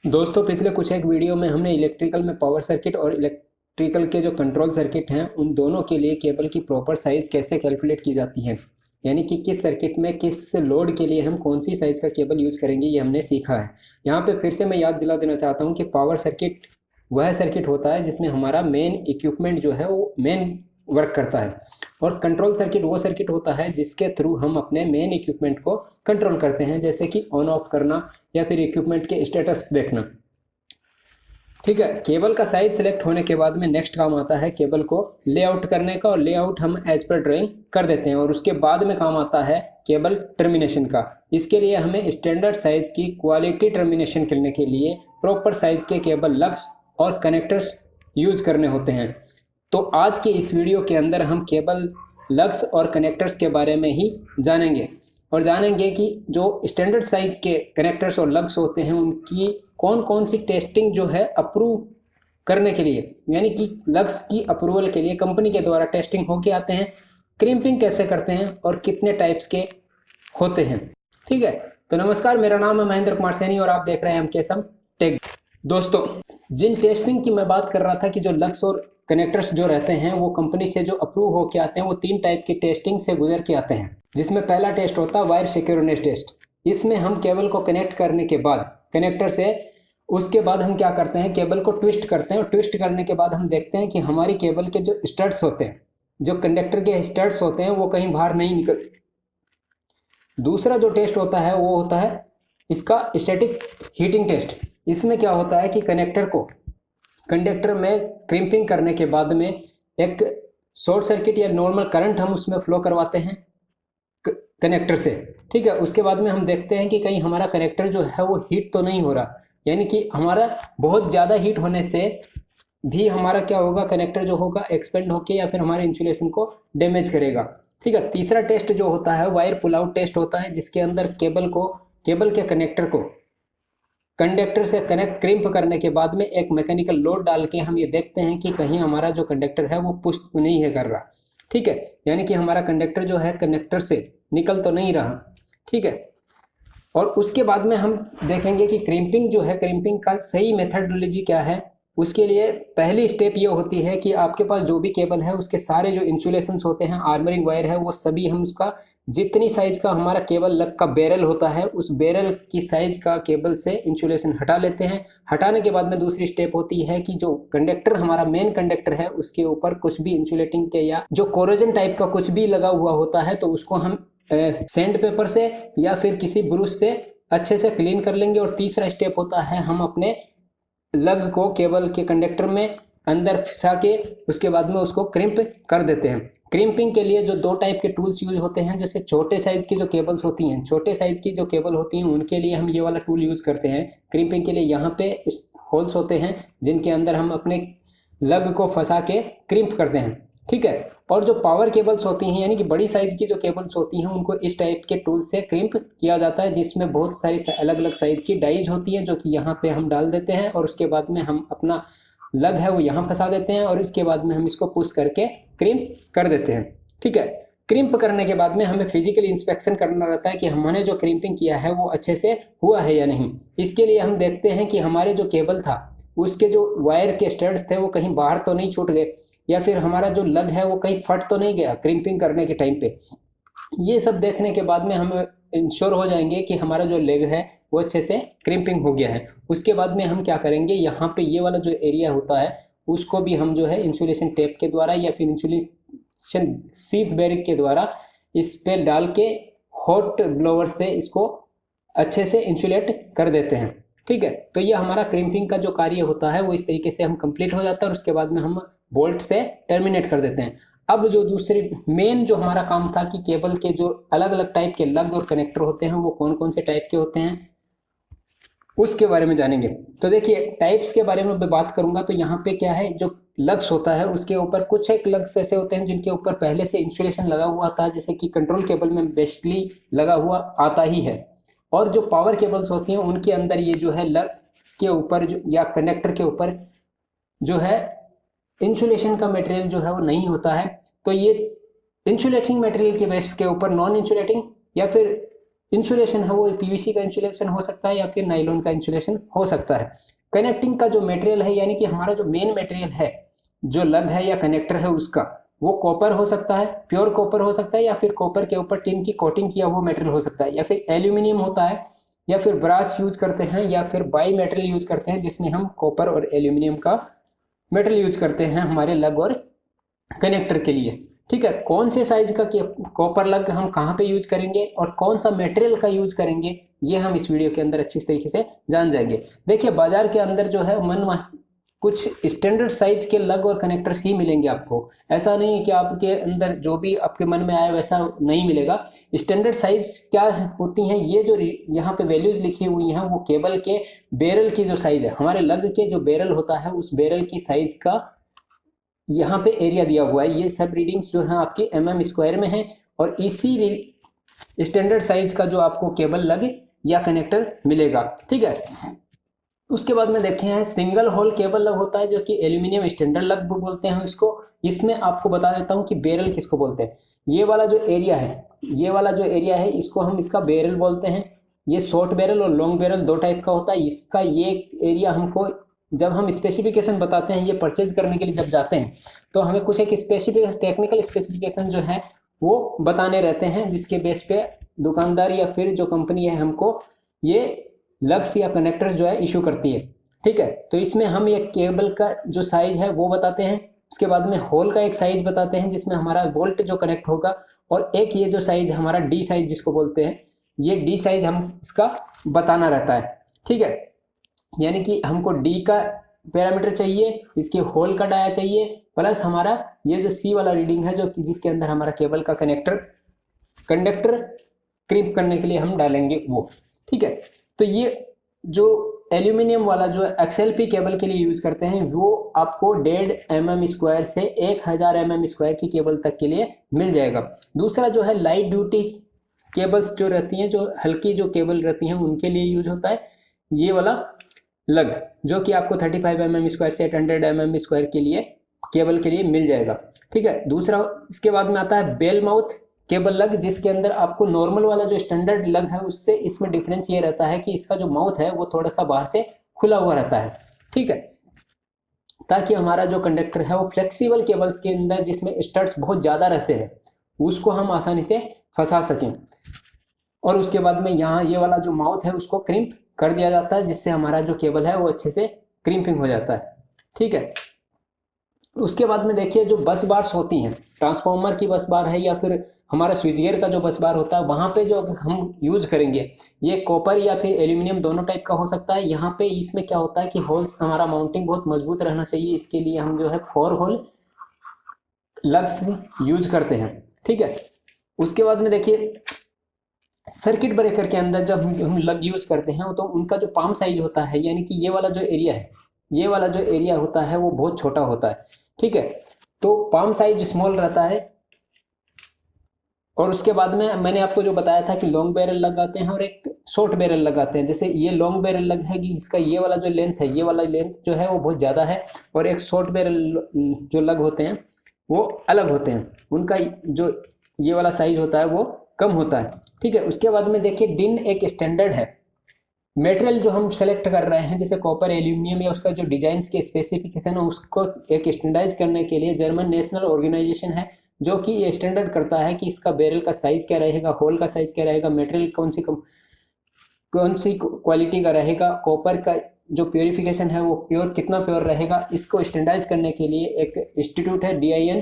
दोस्तों पिछले कुछ एक वीडियो में हमने इलेक्ट्रिकल में पावर सर्किट और इलेक्ट्रिकल के जो कंट्रोल सर्किट हैं उन दोनों के लिए केबल की प्रॉपर साइज कैसे कैलकुलेट की जाती है, यानी कि किस सर्किट में किस लोड के लिए हम कौन सी साइज़ का केबल यूज करेंगे, ये हमने सीखा है। यहाँ पे फिर से मैं याद दिला देना चाहता हूँ कि पावर सर्किट वह सर्किट होता है जिसमें हमारा मेन इक्विपमेंट जो है वो मेन वर्क करता है, और कंट्रोल सर्किट वो सर्किट होता है जिसके थ्रू हम अपने मेन इक्विपमेंट को कंट्रोल करते हैं, जैसे कि ऑन ऑफ करना या फिर इक्विपमेंट के स्टेटस देखना। ठीक है, केबल का साइज सेलेक्ट होने के बाद में नेक्स्ट काम आता है केबल को लेआउट करने का, और लेआउट हम एज पर ड्राइंग कर देते हैं। और उसके बाद में काम आता है केबल टर्मिनेशन का। इसके लिए हमें स्टैंडर्ड साइज की क्वालिटी टर्मिनेशन करने के लिए प्रॉपर साइज के केबल लग्स और कनेक्टर्स यूज करने होते हैं। तो आज के इस वीडियो के अंदर हम केबल लग्स और कनेक्टर्स के बारे में ही जानेंगे, और जानेंगे कि जो स्टैंडर्ड साइज के कनेक्टर्स और लग्स होते हैं उनकी कौन कौन सी टेस्टिंग जो है अप्रूव करने के लिए, यानी कि लग्स की अप्रूवल के लिए कंपनी के द्वारा टेस्टिंग होके आते हैं, क्रिम्पिंग कैसे करते हैं और कितने टाइप्स के होते हैं। ठीक है, तो नमस्कार, मेरा नाम है महेंद्र कुमार सैनी और आप देख रहे हैं MKSM टेक। दोस्तों, जिन टेस्टिंग की मैं बात कर रहा था कि जो लग्स और कनेक्टर्स जो रहते हैं वो कंपनी से जो अप्रूव होके आते हैं वो 3 टाइप की टेस्टिंग से गुजर के आते हैं, जिसमें पहला टेस्ट होता है वायर सिक्योरनेस टेस्ट। इसमें हम केबल को कनेक्ट करने के बाद कनेक्टर से, उसके बाद हम क्या करते हैं, केबल को ट्विस्ट करते हैं, और ट्विस्ट करने के बाद हम देखते हैं कि हमारी केबल के जो स्टड्स होते हैं, जो कंडक्टर के स्टड्स होते हैं वो कहीं बाहर नहीं निकल। दूसरा जो टेस्ट होता है वो होता है इसका स्टैटिक हीटिंग टेस्ट। इसमें क्या होता है कि कंडक्टर में क्रिम्पिंग करने के बाद में एक शॉर्ट सर्किट या नॉर्मल करंट हम उसमें फ्लो करवाते हैं कनेक्टर से। ठीक है, उसके बाद में हम देखते हैं कि कहीं हमारा कनेक्टर जो है वो हीट तो नहीं हो रहा, यानी कि हमारा बहुत ज़्यादा हीट होने से भी हमारा क्या होगा, कनेक्टर जो होगा एक्सपेंड होके या फिर हमारे इंसुलेशन को डैमेज करेगा। ठीक है, तीसरा टेस्ट जो होता है वायर पुल आउट टेस्ट होता है, जिसके अंदर केबल के कनेक्टर को कंडक्टर से कनेक्ट क्रिम्प करने के बाद में एक मैकेनिकल लोड डाल के हम ये देखते हैं कि कहीं हमारा जो कंडक्टर है वो पुश नहीं है कर रहा। ठीक है, यानी कि हमारा कंडक्टर जो है कनेक्टर से निकल तो नहीं रहा। ठीक है, और उसके बाद में हम देखेंगे कि क्रिम्पिंग जो है, क्रिम्पिंग का सही मेथडोलॉजी क्या है। उसके लिए पहली स्टेप ये होती है कि आपके पास जो भी केबल है उसके सारे जो इंसुलेशंस होते हैं, आर्मरिंग वायर है, वो सभी हम उसका जितनी साइज का हमारा केबल लग का बैरल होता है उस बैरल की साइज का केबल से इंसुलेशन हटा लेते हैं। हटाने के बाद में दूसरी स्टेप होती है कि जो कंडक्टर हमारा मेन कंडक्टर है उसके ऊपर कुछ भी इंसुलेटिंग के या जो कोरोजन टाइप का कुछ भी लगा हुआ होता है तो उसको हम सैंड पेपर से या फिर किसी ब्रश से अच्छे से क्लीन कर लेंगे। और तीसरा स्टेप होता है हम अपने लग को केबल के कंडक्टर में अंदर फंसा के उसके बाद में उसको क्रिम्प कर देते हैं। क्रिम्पिंग के लिए जो 2 टाइप के टूल्स यूज होते हैं, जैसे छोटे साइज की जो केबल्स होती हैं, छोटे साइज की जो केबल होती हैं उनके लिए हम ये वाला टूल यूज करते हैं क्रिम्पिंग के लिए। यहाँ पे होल्स होते हैं जिनके अंदर हम अपने लग को फंसा के क्रिम्प करते हैं। ठीक है, और जो पावर केबल्स होती हैं यानी कि बड़ी साइज की जो केबल्स होती हैं उनको इस टाइप के टूल से क्रिम्प किया जाता है, जिसमें बहुत सारी अलग अलग साइज की डाइज होती है जो कि यहाँ पे हम डाल देते हैं, और उसके बाद में हम अपना लग है वो यहाँ फंसा देते हैं, और इसके बाद में हम इसको पुश करके क्रिम्प कर देते हैं। ठीक है, क्रिम्प करने के बाद में हमें फिजिकल इंस्पेक्शन करना रहता है कि हमने जो क्रिम्पिंग किया है वो अच्छे से हुआ है या नहीं। इसके लिए हम देखते हैं कि हमारे जो केबल था उसके जो वायर के स्टड्स थे वो कहीं बाहर तो नहीं छूट गए, या फिर हमारा जो लग है वो कहीं फट तो नहीं गया क्रिम्पिंग करने के टाइम पे। ये सब देखने के बाद में हम इंश्योर हो जाएंगे कि हमारा जो लेग है वो अच्छे से क्रिम्पिंग हो गया है। उसके बाद में हम क्या करेंगे, यहाँ पे ये वाला जो एरिया होता है उसको भी हम जो है इंसुलेशन टेप के द्वारा या फिर इंसुलेशन सीट बेरिक के द्वारा इस पे डाल के हॉट ब्लोअर से इसको अच्छे से इंसुलेट कर देते हैं। ठीक है, तो ये हमारा क्रिम्पिंग का जो कार्य होता है वो इस तरीके से हम कंप्लीट हो जाता है, और उसके बाद में हम बोल्ट से टर्मिनेट कर देते हैं। अब जो दूसरी मेन जो हमारा काम था कि केबल के जो अलग अलग टाइप के लग और कनेक्टर होते हैं वो कौन कौन से टाइप के होते हैं उसके बारे में जानेंगे। तो देखिए, टाइप्स के बारे में मैं बात करूंगा तो यहाँ पे क्या है, जो लग्स होता है उसके ऊपर कुछ एक लग्स ऐसे होते हैं जिनके ऊपर पहले से इंसुलेशन लगा हुआ था, जैसे कि कंट्रोल केबल में बेसिकली लगा हुआ आता ही है। और जो पावर केबल्स होती हैं उनके अंदर ये जो है लग के ऊपर जो या कनेक्टर के ऊपर जो है इंसुलेशन का मटेरियल जो है वो नहीं होता है। तो ये इंसुलेटिंग मटेरियल के बेस के ऊपर नॉन इंसुलेटिंग या फिर इंसुलेशन है वो पीवीसी का इंसुलेशन हो सकता है या फिर नायलॉन का इंसुलेशन हो सकता है। कनेक्टिंग का जो मटेरियल है यानी कि हमारा जो मेन मटेरियल है, जो लग है या कनेक्टर है उसका, वो कॉपर हो सकता है, प्योर कॉपर हो सकता है, या फिर कॉपर के ऊपर टिन की कोटिंग किया हुआ मटेरियल हो सकता है, या फिर एल्यूमिनियम होता है, या फिर ब्रास यूज करते हैं, या फिर बाई मेटेरियल यूज करते हैं जिसमें हम कॉपर और एल्यूमिनियम का मेटेरियल यूज करते हैं हमारे लग और कनेक्टर के लिए। ठीक है, कौन से साइज का कॉपर लग हम कहाँ पे यूज करेंगे और कौन सा मटेरियल का यूज करेंगे, ये हम इस वीडियो के अंदर अच्छी तरीके से जान जाएंगे। देखिए बाजार के अंदर जो है कुछ स्टैंडर्ड साइज के लग और कनेक्टर्स ही मिलेंगे आपको। ऐसा नहीं है कि आपके अंदर जो भी आपके मन में आए वैसा नहीं मिलेगा। स्टैंडर्ड साइज क्या होती हैं, ये जो यहाँ पे वैल्यूज लिखी हुई हैं वो केबल के बैरल की जो साइज है, हमारे लग के जो बैरल होता है उस बैरल की साइज का यहाँ पे एरिया दिया हुआ है। ये सब रीडिंग्स जो है आपकी mm² में है, और इसी स्टैंडर्ड साइज का जो आपको केबल लग या कनेक्टर मिलेगा। ठीक है, उसके बाद में देखे हैं सिंगल होल केबल लग होता है जो कि एल्यूमिनियम स्टैंडर्ड लग बोलते हैं इसको। इसमें आपको बता देता हूँ कि बैरल किसको बोलते हैं। ये वाला जो एरिया है, ये वाला जो एरिया है इसको हम इसका बैरल बोलते हैं। ये शॉर्ट बैरल और लॉन्ग बैरल दो टाइप का होता है। इसका ये एरिया हमको जब हम स्पेसिफिकेशन बताते हैं, ये परचेज करने के लिए जब जाते हैं तो हमें कुछ एक स्पेसिफिक टेक्निकल स्पेसिफिकेशन जो है वो बताने रहते हैं, जिसके बेस पे दुकानदार या फिर जो कंपनी है हमको ये लग्स या कनेक्टर्स जो है इशू करती है। ठीक है, तो इसमें हम ये केबल का जो साइज है वो बताते हैं, उसके बाद में होल का एक साइज बताते हैं जिसमें हमारा बोल्ट जो कनेक्ट होगा, और एक ये जो साइज हमारा डी साइज जिसको बोलते हैं, ये डी साइज हम इसका बताना रहता है। ठीक है, यानी कि हमको डी का पैरामीटर चाहिए, इसके होल का डाया चाहिए, प्लस हमारा ये जो सी वाला रीडिंग है जो कि जिसके अंदर हमारा केबल का कंडक्टर क्रिप करने के लिए हम डालेंगे वो। ठीक है, तो ये जो एल्यूमिनियम वाला जो एक्सएलपी केबल के लिए यूज करते हैं वो आपको 1.5 mm² से 1000 mm² की केबल तक के लिए मिल जाएगा। दूसरा जो है लाइट ड्यूटी केबल्स जो रहती हैं, जो हल्की जो केबल रहती हैं उनके लिए यूज होता है ये वाला लग, जो कि आपको 35 mm² से 800 mm² के लिए केबल के लिए मिल जाएगा। ठीक है, दूसरा इसके बाद में आता है बेल माउथ केबल लग, जिसके अंदर आपको नॉर्मल वाला जो स्टैंडर्ड लग है उससे इसमें डिफरेंस ये रहता है कि इसका जो माउथ है वो थोड़ा सा बाहर से खुला हुआ रहता है। ठीक है, ताकि हमारा जो कंडक्टर है वो फ्लेक्सिबल केबल्स के अंदर जिसमें स्टड्स बहुत ज़्यादा रहते हैं उसको हम आसानी से फंसा सकें। और उसके बाद में यहाँ ये वाला जो माउथ है उसको क्रिम्प कर दिया जाता है, जिससे हमारा जो केबल है वो अच्छे से क्रिम्पिंग हो जाता है। ठीक है, उसके बाद में देखिए जो बस बार्स होती हैं, ट्रांसफार्मर की बस बार है या फिर हमारा स्विच गियर का जो बस बार होता है, वहाँ पे जो हम यूज करेंगे ये कॉपर या फिर एल्यूमिनियम दोनों टाइप का हो सकता है। यहाँ पे इसमें क्या होता है कि होल्स हमारा माउंटिंग बहुत मजबूत रहना चाहिए, इसके लिए हम जो है 4 होल लग्स यूज करते हैं। ठीक है, उसके बाद में देखिए सर्किट ब्रेकर के अंदर जब हम लग यूज करते हैं तो उनका जो पाम साइज होता है, यानी कि ये वाला जो एरिया है, ये वाला जो एरिया होता है वो बहुत छोटा होता है। ठीक है, तो पाम साइज स्मॉल रहता है। और उसके बाद में मैंने आपको जो बताया था कि लॉन्ग बैरल लगाते हैं और एक शॉर्ट बैरल लगाते हैं। जैसे ये लॉन्ग बैरल लग है कि इसका ये वाला जो लेंथ है, ये वाला लेंथ जो है वो बहुत ज़्यादा है, और एक शॉर्ट बैरल जो लग होते हैं वो अलग होते हैं, उनका जो ये वाला साइज होता है वो कम होता है। ठीक है, उसके बाद में देखिए डिन एक स्टैंडर्ड है। मटेरियल जो हम सेलेक्ट कर रहे हैं जैसे कॉपर, एल्यूमिनियम या उसका जो डिजाइन के स्पेसिफिकेशन है उसको एक स्टैंडर्डाइज करने के लिए जर्मन नेशनल ऑर्गेनाइजेशन है जो कि ये स्टैंडर्ड करता है कि इसका बैरल का साइज क्या रहेगा, होल का साइज क्या रहेगा, मटेरियल कौन सी क्वालिटी का रहेगा, कॉपर का जो प्योरिफिकेशन है वो कितना प्योर रहेगा। इसको स्टैंडर्डाइज करने के लिए एक इंस्टीट्यूट है DIN,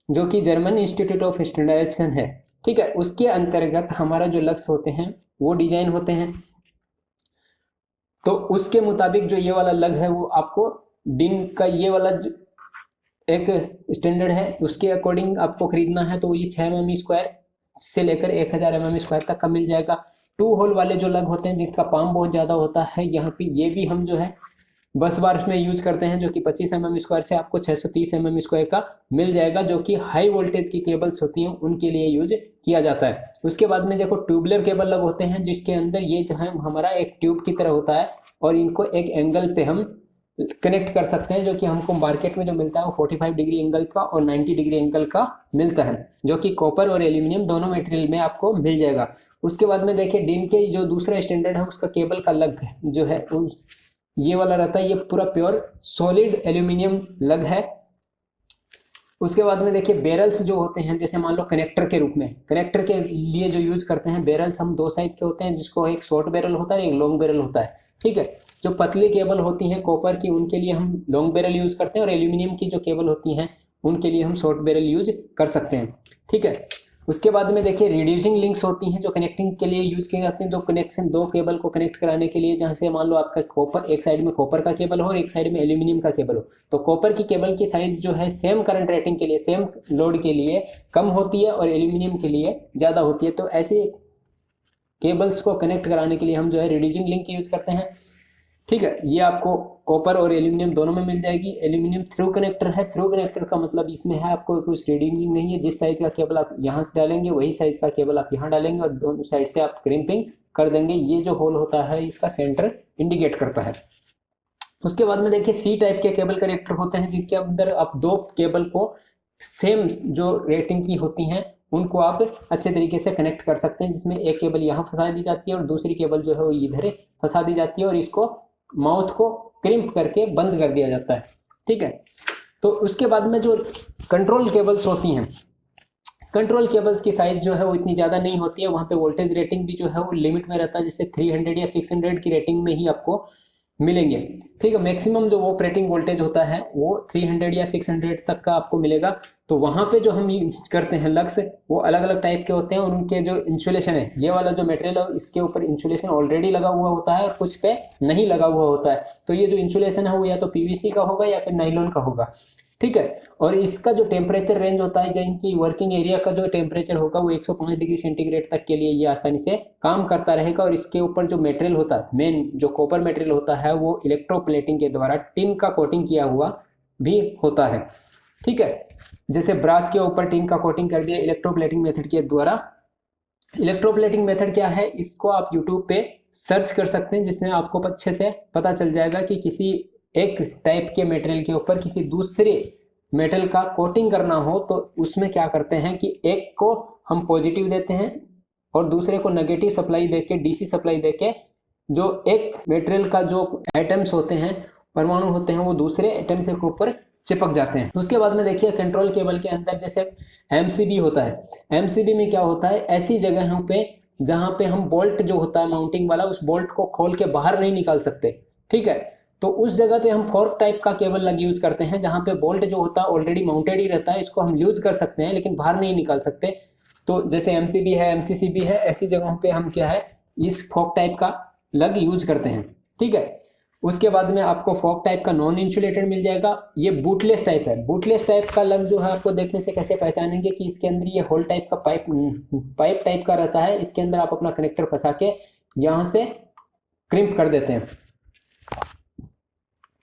जो कि जर्मन इंस्टीट्यूट ऑफ स्टैंडर्डाइजेशन है। ठीक है, उसके अंतर्गत हमारा जो लक्ष्य होते हैं वो डिजाइन होते हैं। तो उसके मुताबिक जो ये वाला लग है वो आपको डिन का ये वाला एक स्टैंडर्ड है, उसके अकॉर्डिंग आपको खरीदना है तो ये 6 mm² से लेकर 1000 mm² तक का मिल जाएगा। 2 होल वाले जो लग होते हैं जिसका पाम बहुत ज़्यादा होता है, यहाँ पे ये भी हम जो है बस बार में यूज करते हैं, जो कि 25 mm² से आपको 630 mm² का मिल जाएगा, जो कि हाई वोल्टेज की केबल्स होती हैं उनके लिए यूज किया जाता है। उसके बाद में देखो ट्यूबुलर केबल लग होते हैं जिसके अंदर ये जो है हमारा एक ट्यूब की तरह होता है, और इनको एक एंगल पे हम कनेक्ट कर सकते हैं, जो कि हमको मार्केट में जो मिलता है वो 45 डिग्री एंगल का और 90 डिग्री एंगल का मिलता है, जो कि कॉपर और एल्यूमिनियम दोनों मटेरियल में आपको मिल जाएगा। उसके बाद में देखिए डिन के जो दूसरा स्टैंडर्ड है उसका केबल का लग जो है ये वाला रहता है, ये पूरा प्योर सॉलिड एल्यूमिनियम लग है। उसके बाद में देखिए बैरल्स जो होते हैं, जैसे मान लो कनेक्टर के रूप में, कनेक्टर के लिए जो यूज करते हैं बैरल्स, हम दो साइज के होते हैं, जिसको एक शॉर्ट बैरल होता है एक लॉन्ग बैरल होता है। ठीक है, जो पतली केबल होती हैं कॉपर की उनके लिए हम लॉन्ग बैरल यूज करते हैं, और एल्यूमिनियम की जो केबल होती हैं उनके लिए हम शॉर्ट बैरल यूज कर सकते हैं। ठीक है, उसके बाद में देखिए रिड्यूसिंग लिंक्स होती हैं जो कनेक्टिंग के लिए यूज की जाती हैं, दो कनेक्शन दो केबल को कनेक्ट कराने के लिए, जहाँ से मान लो आपका कॉपर एक साइड में कॉपर का केबल हो और एक साइड में एल्यूमिनियम का केबल हो, तो कॉपर की केबल की साइज जो है सेम करंट रेटिंग के लिए सेम लोड के लिए कम होती है और एल्यूमिनियम के लिए ज़्यादा होती है। तो ऐसे केबल्स को कनेक्ट कराने के लिए हम जो है रिड्यूसिंग लिंक यूज करते हैं। ठीक है, ये आपको कॉपर और एल्यूमिनियम दोनों में मिल जाएगी। एल्यूमिनियम थ्रू कनेक्टर है, थ्रू कनेक्टर का मतलब इसमें है आपको कुछ रीडिंग नहीं है, जिस साइज का केबल आप यहाँ से डालेंगे वही साइज का केबल आप यहाँ डालेंगे और दोनों साइड से आप क्रिम्पिंग कर देंगे। ये जो होल होता है इसका सेंटर इंडिकेट करता है। उसके बाद में देखिए सी टाइप के केबल कनेक्टर होते हैं, जिनके अंदर आप दो केबल को सेम जो रेटिंग की होती हैं उनको आप अच्छे तरीके से कनेक्ट कर सकते हैं, जिसमें एक केबल यहाँ फंसा दी जाती है और दूसरी केबल जो है वो इधर फंसा दी जाती है और इसको माउथ को क्रिम्प करके बंद कर दिया जाता है। ठीक है, तो उसके बाद में जो कंट्रोल केबल्स होती हैं, कंट्रोल केबल्स की साइज जो है वो इतनी ज़्यादा नहीं होती है, वहाँ पे वोल्टेज रेटिंग भी जो है वो लिमिट में रहता है, जैसे 300 या 600 की रेटिंग में ही आपको मिलेंगे। ठीक है, मैक्सिमम जो ऑपरेटिंग वोल्टेज होता है वो 300 या 600 तक का आपको मिलेगा। तो वहाँ पे जो हम यूज करते हैं लक्स, वो अलग अलग टाइप के होते हैं और उनके जो इंसुलेशन है, ये वाला जो मटेरियल है इसके ऊपर इंसुलेशन ऑलरेडी लगा हुआ होता है और कुछ पे नहीं लगा हुआ होता है। तो ये जो इंसुलेशन है वो या तो पीवीसी का होगा या फिर नाइलॉन का होगा। ठीक है, और इसका जो टेम्परेचर रेंज होता है, इनकी वर्किंग एरिया का जो टेम्परेचर होगा वो 105 डिग्री सेंटीग्रेड तक के लिए ये आसानी से काम करता रहेगा। और इसके ऊपर जो मटेरियल होता है, मेन जो कॉपर मटेरियल होता है, वो इलेक्ट्रोप्लेटिंग के द्वारा टिन का कोटिंग किया हुआ भी होता है। ठीक है, जैसे ब्रास के ऊपर टिन का कोटिंग कर दिया इलेक्ट्रोप्लेटिंग मेथड के द्वारा। इलेक्ट्रोप्लेटिंग मेथड क्या है, इसको आप यूट्यूब पे सर्च कर सकते हैं, जिसमें आपको अच्छे से पता चल जाएगा कि किसी एक टाइप के मटेरियल के ऊपर किसी दूसरे मेटल का कोटिंग करना हो तो उसमें क्या करते हैं कि एक को हम पॉजिटिव देते हैं और दूसरे को नेगेटिव सप्लाई देके, डीसी सप्लाई देके, जो एक मटेरियल का जो एटम्स होते हैं, परमाणु होते हैं, वो दूसरे एटम के ऊपर चिपक जाते हैं। उसके बाद में देखिए कंट्रोल केबल के अंदर जैसे एमसीबी होता है, एमसीबी में क्या होता है, ऐसी जगहों पे जहाँ पे हम बोल्ट जो होता है माउंटिंग वाला, उस बोल्ट को खोल के बाहर नहीं निकाल सकते। ठीक है, तो उस जगह पे हम फोर्क टाइप का केबल लग यूज करते हैं, जहाँ पे बोल्ट जो होता है ऑलरेडी माउंटेड ही रहता है, इसको हम यूज कर सकते हैं लेकिन बाहर नहीं निकाल सकते। तो जैसे एमसीबी है, एमसीसीबी है, ऐसी जगहों पे हम क्या है इस फोर्क टाइप का लग यूज करते हैं। ठीक है, उसके बाद में आपको फोर्क टाइप का नॉन इंसुलेटेड मिल जाएगा। ये बूटलेस टाइप है। बूटलेस टाइप का लग जो है आपको देखने से कैसे पहचानेंगे कि इसके अंदर ये होल टाइप का पाइप टाइप का रहता है, इसके अंदर आप अपना कनेक्टर फंसा के यहाँ से क्रिम्प कर देते हैं।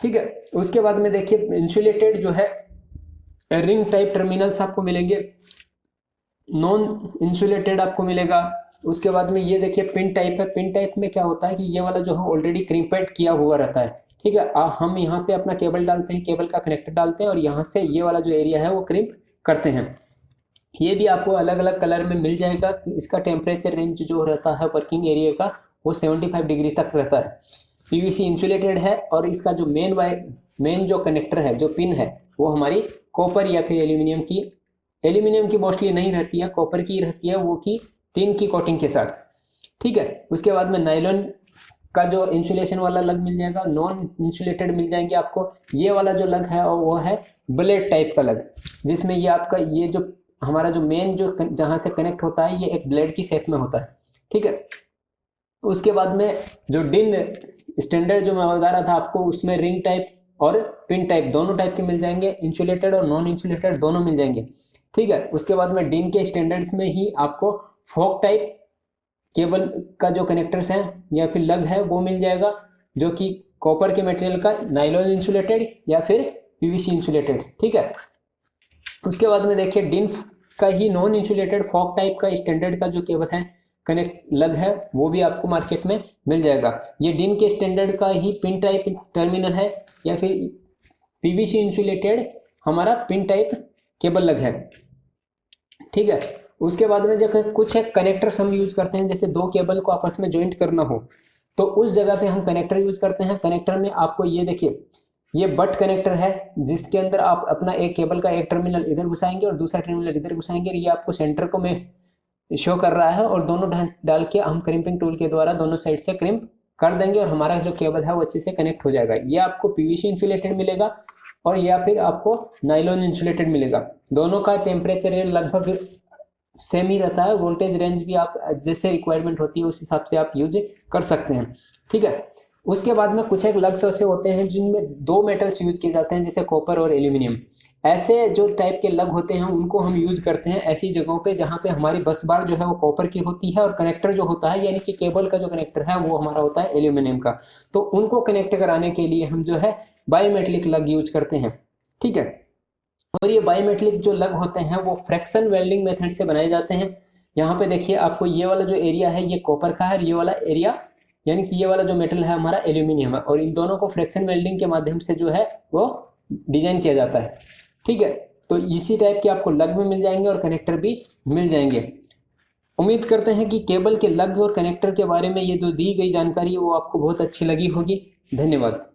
ठीक है, उसके बाद में देखिए इंसुलेटेड जो है रिंग टाइप टर्मिनल्स आपको मिलेंगे, नॉन इंसुलेटेड आपको मिलेगा। उसके बाद में ये देखिए पिन टाइप है। पिन टाइप में क्या होता है कि ये वाला जो है ऑलरेडी क्रिम्पेड किया हुआ रहता है। ठीक है, हम यहाँ पे अपना केबल डालते हैं, केबल का कनेक्टर डालते हैं और यहाँ से ये वाला जो एरिया है वो क्रिम्प करते हैं। ये भी आपको अलग अलग कलर में मिल जाएगा। इसका टेम्परेचर रेंज जो रहता है वर्किंग एरिया का वो 75 डिग्री तक रहता है। पीवीसी इंसुलेटेड है और इसका जो मेन जो कनेक्टर है, जो पिन है, वो हमारी कॉपर या फिर एल्यूमिनियम की मोस्टली नहीं रहती है, कॉपर की रहती है, वो की टिन की कोटिंग के साथ। ठीक है, उसके बाद में नायलॉन का जो इंसुलेशन वाला लग मिल जाएगा, नॉन इंसुलेटेड मिल जाएंगे आपको। ये वाला जो लग है और वो है ब्लेड टाइप का लग, जिसमें ये आपका ये जो हमारा जो मेन जो जहाँ से कनेक्ट होता है ये एक ब्लेड की शेप में होता है। ठीक है, उसके बाद में जो डिन स्टैंडर्ड जो मैं बता रहा था आपको, उसमें रिंग टाइप और पिन टाइप दोनों टाइप के मिल जाएंगे, इंसुलेटेड और नॉन इंसुलेटेड दोनों मिल जाएंगे। ठीक है, उसके बाद में डिन के स्टैंडर्ड्स में ही आपको फोक टाइप केबल का जो कनेक्टर्स हैं या फिर लग है वो मिल जाएगा, जो कि कॉपर के मटेरियल का नाइलॉन इंसुलेटेड या फिर पीवीसी इंसुलेटेड। ठीक है, उसके बाद में देखिए डिन का ही नॉन इंसुलेटेड फोक टाइप का स्टैंडर्ड का जो केबल है कनेक्ट लग है वो भी आपको मार्केट में मिल जाएगा। ये DIN के स्टैंडर्ड का ही पिन टाइप टर्मिनल है या फिर PVC इंसुलेटेड हमारा पिन टाइप केबल लग है, ठीक है। उसके बाद में जब कुछ एक कनेक्टर्स हम यूज करते हैं, जैसे दो केबल को आपस में ज्वाइंट करना हो तो उस जगह पे हम कनेक्टर यूज करते हैं। कनेक्टर में आपको ये देखिए, ये बट कनेक्टर है जिसके अंदर आप अपना एक केबल का एक टर्मिनल इधर घुसाएंगे और दूसरा टर्मिनल इधर घुसाएंगे। ये आपको सेंटर को में शो कर रहा है और दोनों डाल के हम क्रिम्पिंग टूल के द्वारा दोनों साइड से क्रिम्प कर देंगे और हमारा जो केबल है वो अच्छे से कनेक्ट हो जाएगा। ये आपको PVC इंसुलेटेड मिलेगा और या फिर आपको नायलॉन इंसुलेटेड मिलेगा। दोनों का टेम्परेचर लगभग सेम ही रहता है, वोल्टेज रेंज भी आप जैसे रिक्वायरमेंट होती है उस हिसाब से आप यूज कर सकते हैं, ठीक है। उसके बाद में कुछ एक लग्स ऐसे होते हैं जिनमें दो मेटल्स यूज किए जाते हैं, जैसे कॉपर और एल्यूमिनियम। ऐसे जो टाइप के लग होते हैं उनको हम यूज करते हैं ऐसी जगहों पे जहाँ पे हमारी बस बार जो है वो कॉपर की होती है और कनेक्टर जो होता है यानी कि केबल का जो कनेक्टर है वो हमारा होता है एल्यूमिनियम का। तो उनको कनेक्ट कराने के लिए हम जो है बायोमेटलिक लग यूज करते हैं, ठीक है। और ये बायोमेटलिक जो लग होते हैं वो फ्रैक्शन वेल्डिंग मेथड से बनाए जाते हैं। यहाँ पे देखिए आपको ये वाला जो एरिया है ये कॉपर का है और ये वाला एरिया यानी कि ये वाला जो मेटल है हमारा एल्यूमिनियम है और इन दोनों को फ्रैक्शन वेल्डिंग के माध्यम से जो है वो डिजाइन किया जाता है, ठीक है। तो इसी टाइप के आपको लग भी मिल जाएंगे और कनेक्टर भी मिल जाएंगे। उम्मीद करते हैं कि केबल के लग और कनेक्टर के बारे में ये जो दी गई जानकारी वो आपको बहुत अच्छी लगी होगी। धन्यवाद।